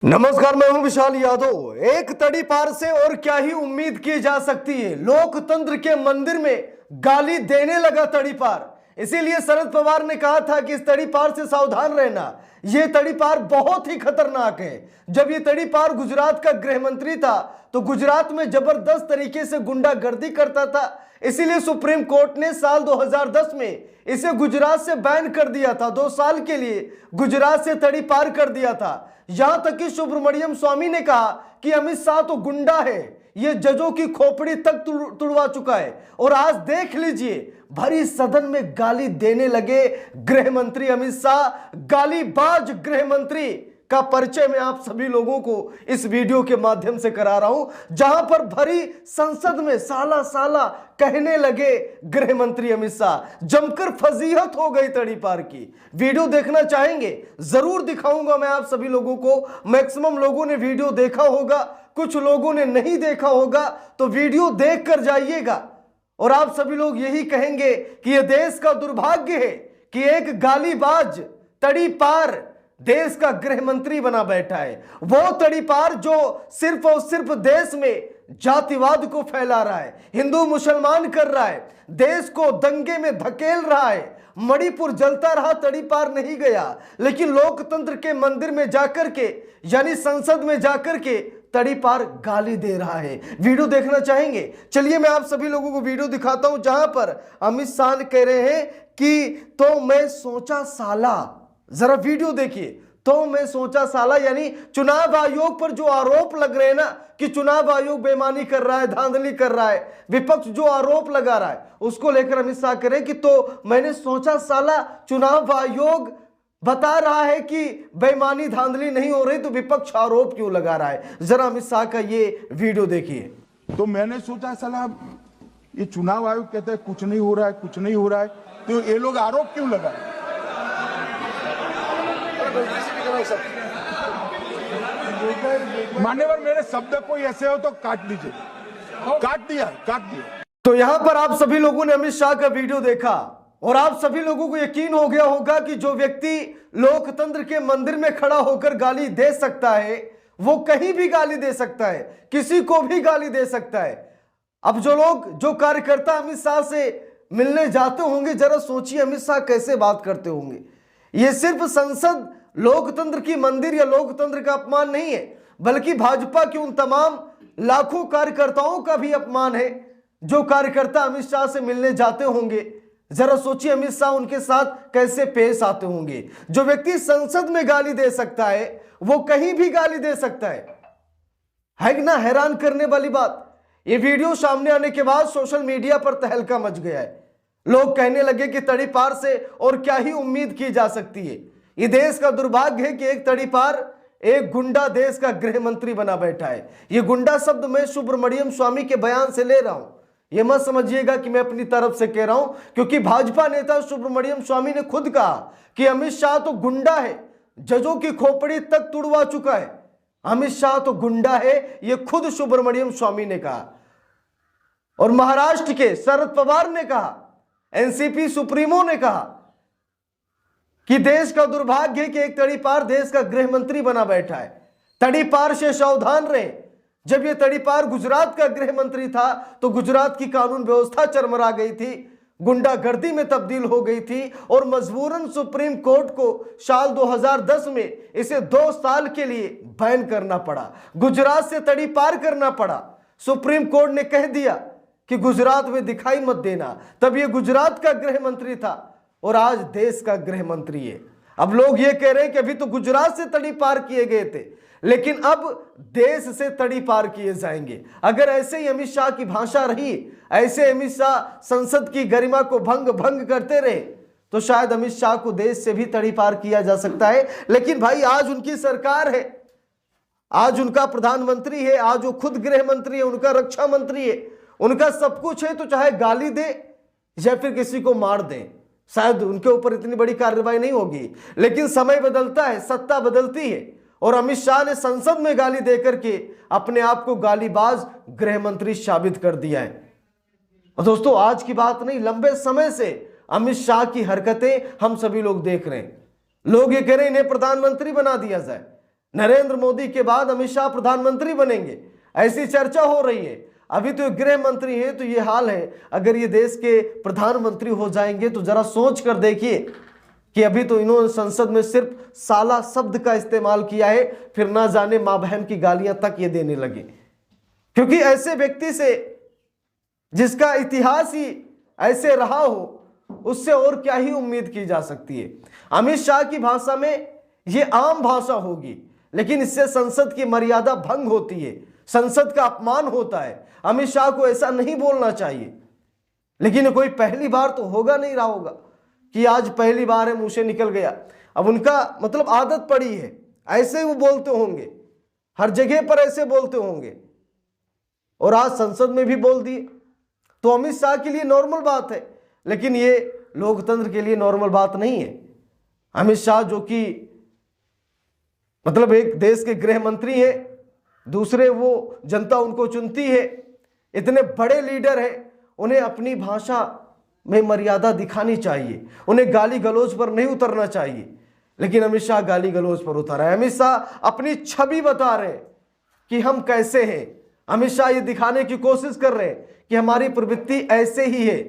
नमस्कार, मैं हूं विशाल यादव। एक तड़ी पार से और क्या ही उम्मीद की जा सकती है। लोकतंत्र के मंदिर में गाली देने लगा तड़ी पार। इसीलिए शरद पवार ने कहा था कि इस तड़ी पार से सावधान रहना, यह तड़ी पार बहुत ही खतरनाक है। जब ये तड़ी पार गुजरात का गृह मंत्री था तो गुजरात में जबरदस्त तरीके से गुंडागर्दी करता था। इसीलिए सुप्रीम कोर्ट ने साल 2010 में इसे गुजरात से बैन कर दिया था। 2 साल के लिए गुजरात से तड़ी पार कर दिया था। यहां तक कि सुब्रमण्यम स्वामी ने कहा कि अमित शाह तो गुंडा है, ये जजों की खोपड़ी तक तुड़वा चुका है। और आज देख लीजिए, भरी सदन में गाली देने लगे गृह मंत्री अमित शाह। गालीबाज गृह मंत्री का परिचय मैं आप सभी लोगों को इस वीडियो के माध्यम से करा रहा हूं, जहां पर भरी संसद में साला साला कहने लगे गृह मंत्री अमित शाह। जमकर फजीहत हो गई तड़ी पार की। वीडियो देखना चाहेंगे? जरूर दिखाऊंगा मैं आप सभी लोगों को। मैक्सिमम लोगों ने वीडियो देखा होगा, कुछ लोगों ने नहीं देखा होगा, तो वीडियो देख कर जाइएगा। और आप सभी लोग यही कहेंगे कि यह देश का दुर्भाग्य है कि एक गालीबाज तड़ी पार देश का गृह मंत्री बना बैठा है। वो तड़ी पार जो सिर्फ और सिर्फ देश में जातिवाद को फैला रहा है, हिंदू मुसलमान कर रहा है, देश को दंगे में धकेल रहा है। मणिपुर जलता रहा, तड़ी पार नहीं गया, लेकिन लोकतंत्र के मंदिर में जाकर के, यानी संसद में जाकर के तड़ी पार गाली दे रहा है। वीडियो देखना चाहेंगे? चलिए मैं आप सभी लोगों को वीडियो दिखाता हूं, जहां पर अमित शाह कह रहे हैं कि तो मैं सोचा साला। जरा वीडियो देखिए। तो मैं सोचा साला, यानी चुनाव आयोग पर जो आरोप लग रहे हैं ना कि चुनाव आयोग बेईमानी कर रहा है, धांधली कर रहा है, विपक्ष जो आरोप लगा रहा है उसको लेकर अमित शाह कह रहे हैं कि तो मैंने सोचा साला, चुनाव आयोग बता रहा है कि बेईमानी धांधली नहीं हो रही, तो विपक्ष आरोप क्यों लगा रहा है? जरा अमित शाह का ये वीडियो देखिए। तो मैंने सोचा साला, ये चुनाव आयोग कहते हैं कुछ नहीं हो रहा है, कुछ नहीं हो रहा है, तो ये लोग आरोप क्यों लगाए? मान्यवर, मेरे शब्द कोई ऐसे हो तो काट दीजिए। काट दिया। तो यहां पर आप सभी लोगों ने अमित शाह का वीडियो देखा और आप सभी लोगों को यकीन हो गया होगा कि जो व्यक्ति लोकतंत्र के मंदिर में खड़ा होकर गाली दे सकता है, वो कहीं भी गाली दे सकता है, किसी को भी गाली दे सकता है। अब जो कार्यकर्ता अमित शाह से मिलने जाते होंगे, जरा सोचिए अमित शाह कैसे बात करते होंगे। ये सिर्फ संसद, लोकतंत्र की मंदिर या लोकतंत्र का अपमान नहीं है, बल्कि भाजपा के उन तमाम लाखों कार्यकर्ताओं का भी अपमान है जो कार्यकर्ता अमित शाह से मिलने जाते होंगे। जरा सोचिए अमित शाह उनके साथ कैसे पेश आते होंगे। जो व्यक्ति संसद में गाली दे सकता है वो कहीं भी गाली दे सकता है ना? हैरान करने वाली बात। ये वीडियो सामने आने के बाद सोशल मीडिया पर तहलका मच गया है। लोग कहने लगे कि तड़ी पार से और क्या ही उम्मीद की जा सकती है। ये देश का दुर्भाग्य है कि एक तड़ी पार, एक गुंडा देश का गृह मंत्री बना बैठा है। ये गुंडा शब्द मैं सुब्रमण्यम स्वामी के बयान से ले रहा हूं। ये मत समझिएगा कि मैं अपनी तरफ से कह रहा हूं, क्योंकि भाजपा नेता सुब्रमण्यम स्वामी ने खुद कहा कि अमित शाह तो गुंडा है, जजों की खोपड़ी तक तुड़वा चुका है। अमित शाह तो गुंडा है, ये खुद सुब्रमण्यम स्वामी ने कहा। और महाराष्ट्र के शरद पवार ने कहा, एनसीपी सुप्रीमो ने कहा कि देश का दुर्भाग्य है कि एक तड़ी पार देश का गृह मंत्री बना बैठा है। तड़ी पार से सावधान रहे। जब यह तड़ी पार गुजरात का गृह मंत्री था तो गुजरात की कानून व्यवस्था चरमरा गई थी, गुंडागर्दी में तब्दील हो गई थी और मजबूरन सुप्रीम कोर्ट को साल 2010 में इसे 2 साल के लिए बैन करना पड़ा, गुजरात से तड़ी पार करना पड़ा। सुप्रीम कोर्ट ने कह दिया कि गुजरात में दिखाई मत देना। तब यह गुजरात का गृह मंत्री था और आज देश का गृह मंत्री है। अब लोग ये कह रहे हैं कि अभी तो गुजरात से तड़ी पार किए गए थे, लेकिन अब देश से तड़ी पार किए जाएंगे। अगर ऐसे ही अमित शाह की भाषा रही, ऐसे अमित शाह संसद की गरिमा को भंग करते रहे, तो शायद अमित शाह को देश से भी तड़ी पार किया जा सकता है। लेकिन भाई, आज उनकी सरकार है, आज उनका प्रधानमंत्री है, आज वो खुद गृह मंत्री है, उनका रक्षा मंत्री है, उनका सब कुछ है। तो चाहे गाली दे या फिर किसी को मार दे, शायद उनके ऊपर इतनी बड़ी कार्रवाई नहीं होगी। लेकिन समय बदलता है, सत्ता बदलती है, और अमित शाह ने संसद में गाली देकर के अपने आप को गालीबाज गृह मंत्री साबित कर दिया है। और दोस्तों, आज की बात नहीं, लंबे समय से अमित शाह की हरकतें हम सभी लोग देख रहे हैं। लोग ये कह रहे हैं इन्हें प्रधानमंत्री बना दिया जाए, नरेंद्र मोदी के बाद अमित शाह प्रधानमंत्री बनेंगे, ऐसी चर्चा हो रही है। अभी तो गृह मंत्री है, तो ये हाल है। अगर ये देश के प्रधानमंत्री हो जाएंगे तो जरा सोच कर देखिए कि अभी तो इन्होंने संसद में सिर्फ साला शब्द का इस्तेमाल किया है, फिर ना जाने मां बहन की गालियां तक ये देने लगे। क्योंकि ऐसे व्यक्ति से जिसका इतिहास ही ऐसे रहा हो, उससे और क्या ही उम्मीद की जा सकती है। अमित शाह की भाषा में ये आम भाषा होगी, लेकिन इससे संसद की मर्यादा भंग होती है, संसद का अपमान होता है। अमित शाह को ऐसा नहीं बोलना चाहिए, लेकिन कोई पहली बार तो होगा नहीं रहा होगा कि आज पहली बार है, मुंह से निकल गया। अब उनका मतलब आदत पड़ी है, ऐसे वो बोलते होंगे, हर जगह पर ऐसे बोलते होंगे, और आज संसद में भी बोल दिए। तो अमित शाह के लिए नॉर्मल बात है, लेकिन ये लोकतंत्र के लिए नॉर्मल बात नहीं है। अमित शाह जो कि मतलब एक देश के गृह मंत्री है, दूसरे वो जनता उनको चुनती है, इतने बड़े लीडर हैं, उन्हें अपनी भाषा में मर्यादा दिखानी चाहिए, उन्हें गाली गलौज पर नहीं उतरना चाहिए। लेकिन अमित शाह गाली गलौज पर उतर रहे हैं। अमित शाह अपनी छवि बता रहे हैं कि हम कैसे हैं। अमित शाह ये दिखाने की कोशिश कर रहे हैं कि हमारी प्रवृत्ति ऐसे ही है।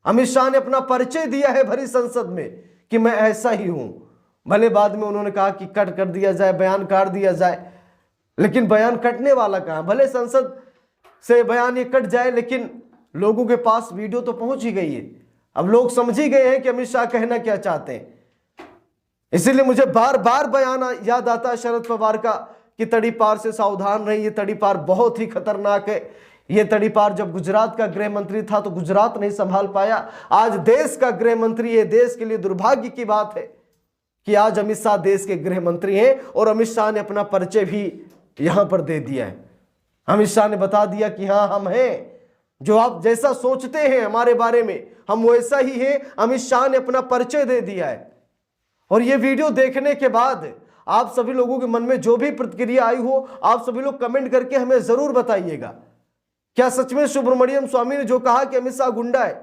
अमित शाह ने अपना परिचय दिया है भरी संसद में कि मैं ऐसा ही हूं। भले बाद में उन्होंने कहा कि कट कर दिया जाए, बयान काट दिया जाए, लेकिन बयान कटने वाला कहां। भले संसद से बयान ये कट जाए, लेकिन लोगों के पास वीडियो तो पहुंच ही गई है। अब लोग समझ ही गए हैं कि अमित शाह कहना क्या चाहते हैं। इसीलिए मुझे बार बार बयान याद आता है शरद पवार का कि तड़ी पार से सावधान रहिए, तड़ी पार बहुत ही खतरनाक है। ये तड़ी पार जब गुजरात का गृह मंत्री था तो गुजरात नहीं संभाल पाया, आज देश का गृह मंत्री है। देश के लिए दुर्भाग्य की बात है कि आज अमित शाह देश के गृह मंत्री हैं, और अमित शाह ने अपना परिचय भी यहां पर दे दिया है। अमित शाह ने बता दिया कि हाँ, हम हैं, जो आप जैसा सोचते हैं हमारे बारे में, हम वैसा ही हैं। अमित शाह ने अपना परिचय दे दिया है। और ये वीडियो देखने के बाद आप सभी लोगों के मन में जो भी प्रतिक्रिया आई हो, आप सभी लोग कमेंट करके हमें जरूर बताइएगा। क्या सच में सुब्रमण्यम स्वामी ने जो कहा कि अमित शाह गुंडा है,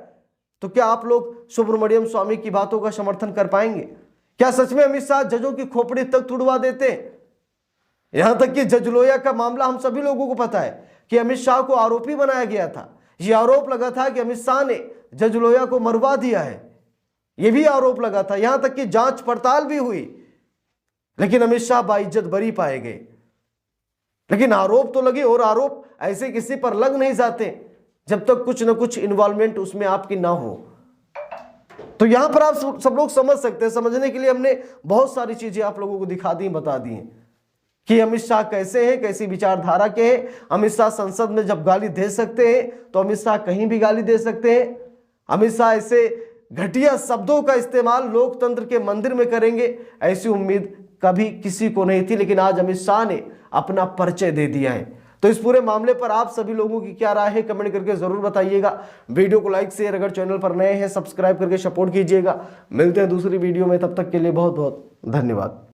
तो क्या आप लोग सुब्रमण्यम स्वामी की बातों का समर्थन कर पाएंगे? क्या सच में अमित शाह जजों की खोपड़ी तक तुड़वा देते हैं? यहां तक कि जज लोया का मामला हम सभी लोगों को पता है कि अमित शाह को आरोपी बनाया गया था। यह आरोप लगा था कि अमित शाह ने जज लोया को मरवा दिया है, यह भी आरोप लगा था। यहां तक कि जांच पड़ताल भी हुई, लेकिन अमित शाह बाइज्जत बरी पाए गए। लेकिन आरोप तो लगे, और आरोप ऐसे किसी पर लग नहीं जाते जब तक कुछ ना कुछ इन्वॉल्वमेंट उसमें आपकी ना हो। तो यहां पर आप सब लोग समझ सकते हैं। समझने के लिए हमने बहुत सारी चीजें आप लोगों को दिखा दी, बता दी हैं कि अमित शाह कैसे हैं, कैसी विचारधारा के हैं। अमित शाह संसद में जब गाली दे सकते हैं तो अमित शाह कहीं भी गाली दे सकते हैं। अमित शाह ऐसे घटिया शब्दों का इस्तेमाल लोकतंत्र के मंदिर में करेंगे, ऐसी उम्मीद कभी किसी को नहीं थी। लेकिन आज अमित शाह ने अपना परिचय दे दिया है। तो इस पूरे मामले पर आप सभी लोगों की क्या राय है, कमेंट करके जरूर बताइएगा। वीडियो को लाइक शेयर, अगर चैनल पर नए हैं सब्सक्राइब करके सपोर्ट कीजिएगा। मिलते हैं दूसरी वीडियो में, तब तक के लिए बहुत बहुत धन्यवाद।